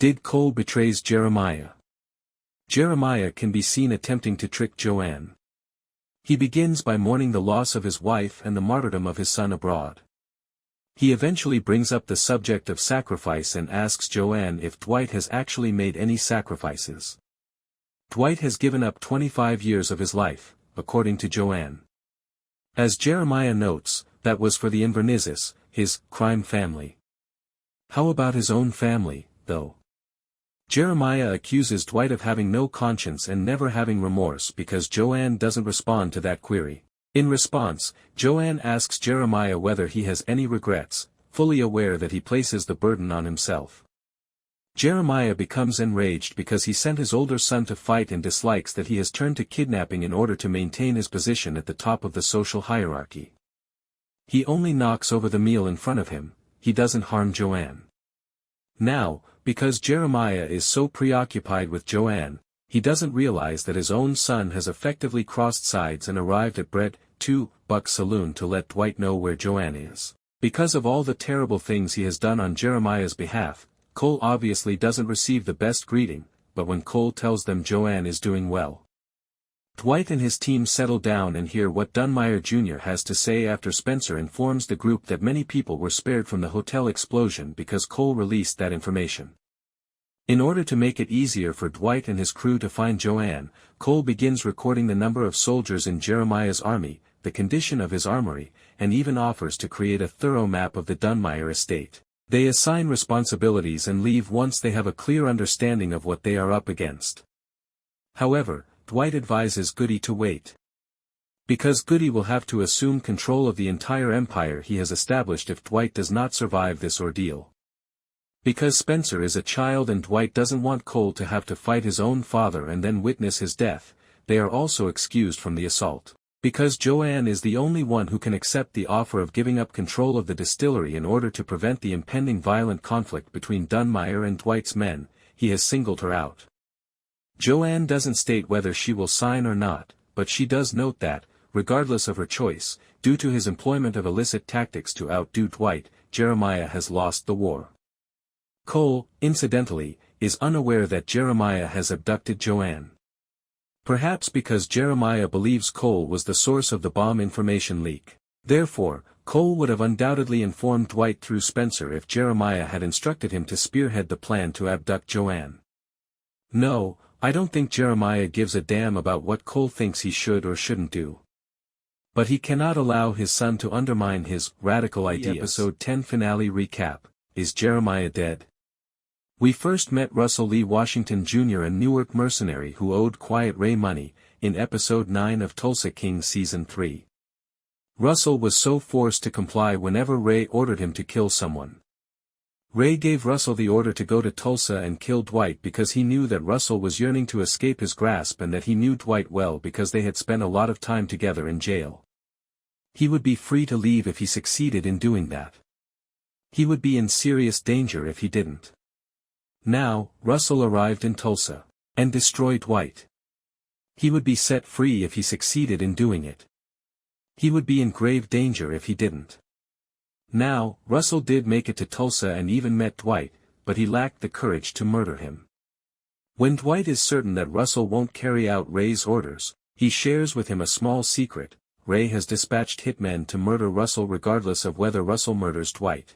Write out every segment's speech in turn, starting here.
Did Cole betrays Jeremiah? Jeremiah can be seen attempting to trick Joanne. He begins by mourning the loss of his wife and the martyrdom of his son abroad. He eventually brings up the subject of sacrifice and asks Joanne if Dwight has actually made any sacrifices. Dwight has given up 25 years of his life, according to Joanne. As Jeremiah notes, that was for the Invernizes, his crime family. How about his own family, though? Jeremiah accuses Dwight of having no conscience and never having remorse because Joanne doesn't respond to that query. In response, Joanne asks Jeremiah whether he has any regrets, fully aware that he places the burden on himself. Jeremiah becomes enraged because he sent his older son to fight and dislikes that he has turned to kidnapping in order to maintain his position at the top of the social hierarchy. He only knocks over the meal in front of him, he doesn't harm Joanne. Now, because Jeremiah is so preoccupied with Joanne, he doesn't realize that his own son has effectively crossed sides and arrived at Bred-2-Buck Saloon to let Dwight know where Joanne is. Because of all the terrible things he has done on Jeremiah's behalf, Cole obviously doesn't receive the best greeting, but when Cole tells them Joanne is doing well, Dwight and his team settle down and hear what Dunmire Junior has to say after Spencer informs the group that many people were spared from the hotel explosion because Cole released that information. In order to make it easier for Dwight and his crew to find Joanne, Cole begins recording the number of soldiers in Jeremiah's army, the condition of his armory, and even offers to create a thorough map of the Dunmire estate. They assign responsibilities and leave once they have a clear understanding of what they are up against. However, Dwight advises Goodie to wait. Because Goodie will have to assume control of the entire empire he has established if Dwight does not survive this ordeal. Because Spencer is a child and Dwight doesn't want Cole to have to fight his own father and then witness his death, they are also excused from the assault. Because Joanne is the only one who can accept the offer of giving up control of the distillery in order to prevent the impending violent conflict between Dunmire and Dwight's men, he has singled her out. Joanne doesn't state whether she will sign or not, but she does note that, regardless of her choice, due to his employment of illicit tactics to outdo Dwight, Jeremiah has lost the war. Cole, incidentally, is unaware that Jeremiah has abducted Joanne. Perhaps because Jeremiah believes Cole was the source of the bomb information leak. Therefore, Cole would have undoubtedly informed Dwight through Spencer if Jeremiah had instructed him to spearhead the plan to abduct Joanne. No, I don't think Jeremiah gives a damn about what Cole thinks he should or shouldn't do. But he cannot allow his son to undermine his radical ideas. Episode 10 Finale Recap. Is Jeremiah dead? We first met Russell Lee Washington Jr., a Newark mercenary who owed Quiet Ray money, in Episode 9 of Tulsa King Season 3. Russell was so forced to comply whenever Ray ordered him to kill someone. Ray gave Russell the order to go to Tulsa and kill Dwight because he knew that Russell was yearning to escape his grasp and that he knew Dwight well because they had spent a lot of time together in jail. He would be free to leave if he succeeded in doing that. He would be in serious danger if he didn't. Now, Russell arrived in Tulsa, and destroyed Dwight. He would be set free if he succeeded in doing it. He would be in grave danger if he didn't. Now, Russell did make it to Tulsa and even met Dwight, but he lacked the courage to murder him. When Dwight is certain that Russell won't carry out Ray's orders, he shares with him a small secret: Ray has dispatched hitmen to murder Russell regardless of whether Russell murders Dwight.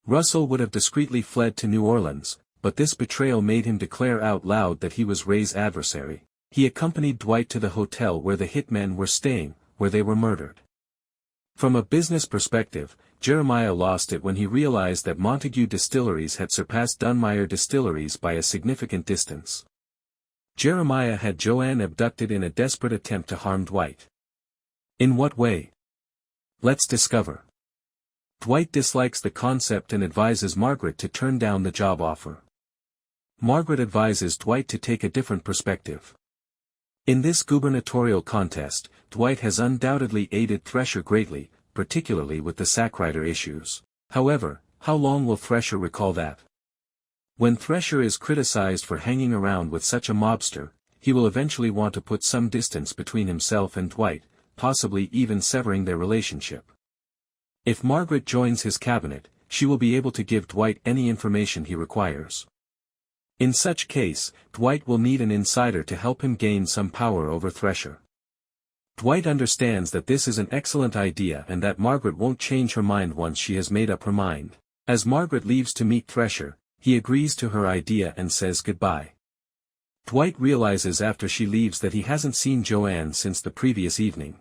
Russell would have discreetly fled to New Orleans, but this betrayal made him declare out loud that he was Ray's adversary. He accompanied Dwight to the hotel where the hitmen were staying, where they were murdered. From a business perspective, Jeremiah lost it when he realized that Montague Distilleries had surpassed Dunmire Distilleries by a significant distance. Jeremiah had Joanne abducted in a desperate attempt to harm Dwight. In what way? Let's discover. Dwight dislikes the concept and advises Margaret to turn down the job offer. Margaret advises Dwight to take a different perspective. In this gubernatorial contest, Dwight has undoubtedly aided Thresher greatly, particularly with the Sackrider issues. However, how long will Thresher recall that? When Thresher is criticized for hanging around with such a mobster, he will eventually want to put some distance between himself and Dwight, possibly even severing their relationship. If Margaret joins his cabinet, she will be able to give Dwight any information he requires. In such case, Dwight will need an insider to help him gain some power over Thresher. Dwight understands that this is an excellent idea and that Margaret won't change her mind once she has made up her mind. As Margaret leaves to meet Thresher, he agrees to her idea and says goodbye. Dwight realizes after she leaves that he hasn't seen Joanne since the previous evening.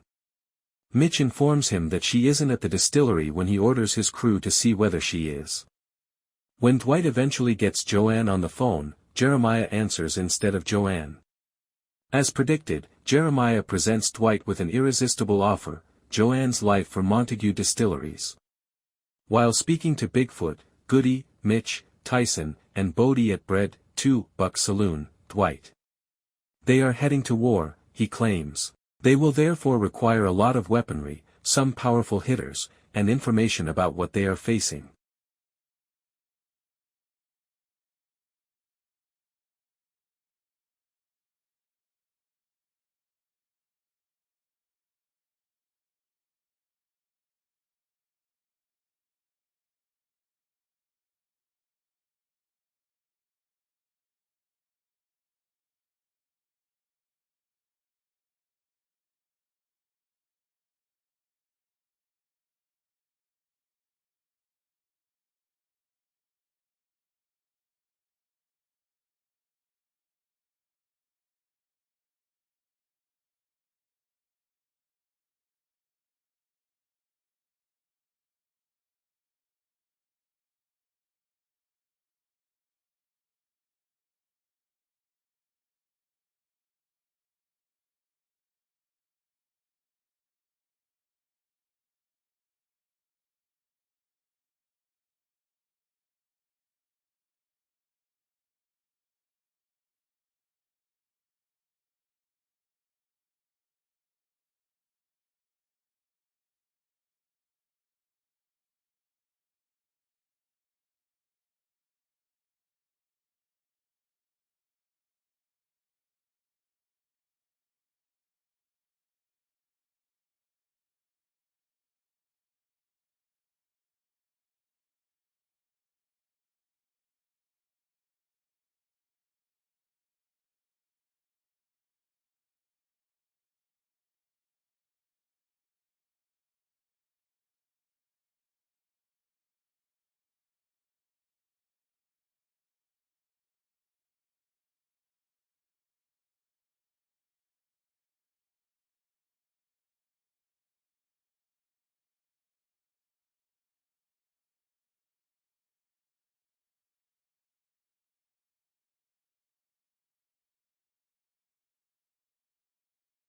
Mitch informs him that she isn't at the distillery when he orders his crew to see whether she is. When Dwight eventually gets Joanne on the phone, Jeremiah answers instead of Joanne. As predicted, Jeremiah presents Dwight with an irresistible offer, Joanne's life for Montague Distilleries. While speaking to Bigfoot, Goodie, Mitch, Tyson, and Bodie at Bred-2-Buck Saloon, Dwight. They are heading to war, he claims. They will therefore require a lot of weaponry, some powerful hitters, and information about what they are facing.